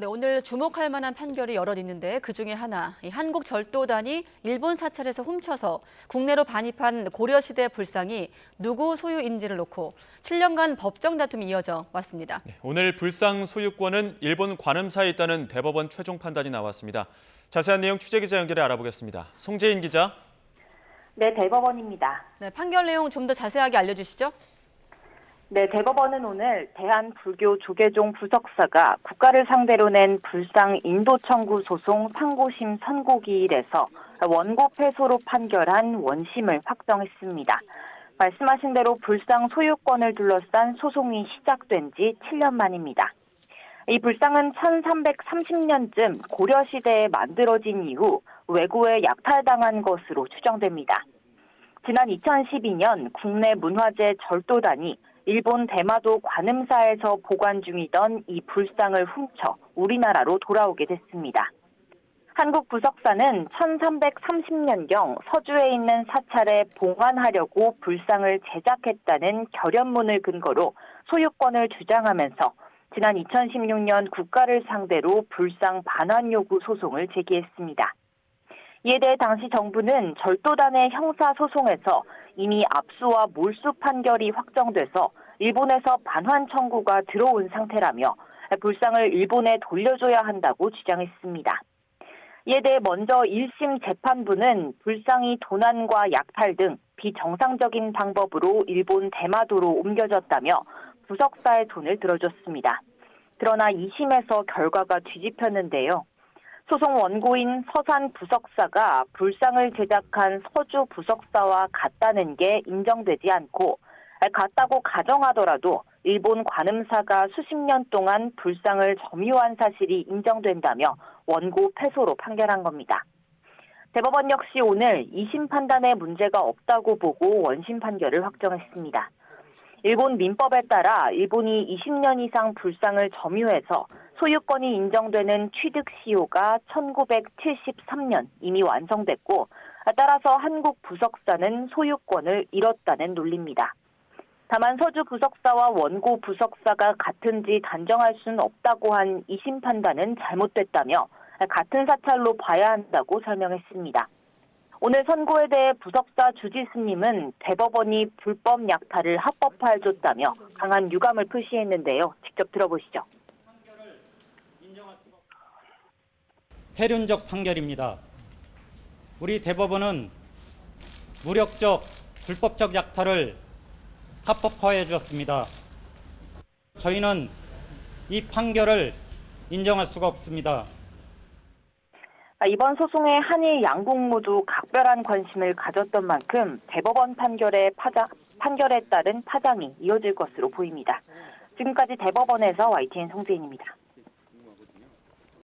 네, 오늘 주목할 만한 판결이 여럿 있는데 그중에 하나, 한국절도단이 일본 사찰에서 훔쳐서 국내로 반입한 고려시대 불상이 누구 소유인지를 놓고 7년간 법정 다툼이 이어져 왔습니다. 네, 오늘 불상 소유권은 일본 관음사에 있다는 대법원 최종 판단이 나왔습니다. 자세한 내용 취재기자 연결해 알아보겠습니다. 송재인 기자. 네, 대법원입니다. 네, 판결 내용 좀 더 자세하게 알려주시죠. 네, 대법원은 오늘 대한불교 조계종 부석사가 국가를 상대로 낸 불상 인도 청구 소송 상고심 선고기일에서 원고 패소로 판결한 원심을 확정했습니다. 말씀하신 대로 불상 소유권을 둘러싼 소송이 시작된 지 7년 만입니다. 이 불상은 1330년쯤 고려시대에 만들어진 이후 왜구에 약탈당한 것으로 추정됩니다. 지난 2012년 국내 문화재 절도단이 일본 대마도 관음사에서 보관 중이던 이 불상을 훔쳐 우리나라로 돌아오게 됐습니다. 한국 부석사는 1330년경 서주에 있는 사찰에 봉안하려고 불상을 제작했다는 결연문을 근거로 소유권을 주장하면서 지난 2016년 국가를 상대로 불상 반환 요구 소송을 제기했습니다. 이에 대해 당시 정부는 절도단의 형사소송에서 이미 압수와 몰수 판결이 확정돼서 일본에서 반환 청구가 들어온 상태라며 불상을 일본에 돌려줘야 한다고 주장했습니다. 이에 대해 먼저 1심 재판부는 불상이 도난과 약탈 등 비정상적인 방법으로 일본 대마도로 옮겨졌다며 부석사의 돈을 들어줬습니다. 그러나 2심에서 결과가 뒤집혔는데요. 소송 원고인 서산 부석사가 불상을 제작한 서주 부석사와 같다는 게 인정되지 않고 같다고 가정하더라도 일본 관음사가 수십 년 동안 불상을 점유한 사실이 인정된다며 원고 패소로 판결한 겁니다. 대법원 역시 오늘 2심 판단에 문제가 없다고 보고 원심 판결을 확정했습니다. 일본 민법에 따라 일본이 20년 이상 불상을 점유해서 소유권이 인정되는 취득시효가 1973년 이미 완성됐고 따라서 한국 부석사는 소유권을 잃었다는 논리입니다. 다만 서주 부석사와 원고 부석사가 같은지 단정할 수는 없다고 한 2심 판단은 잘못됐다며 같은 사찰로 봐야 한다고 설명했습니다. 오늘 선고에 대해 부석사 주지스님은 대법원이 불법 약탈을 합법화해줬다며 강한 유감을 표시했는데요. 직접 들어보시죠. 폐륜적 판결입니다. 우리 대법원은 무력적, 불법적 약탈을 합법화해 주었습니다. 저희는 이 판결을 인정할 수가 없습니다. 이번 소송에 한일 양국 모두 각별한 관심을 가졌던 만큼 대법원 판결에 따른 파장이 이어질 것으로 보입니다. 지금까지 대법원에서 YTN 송재인입니다.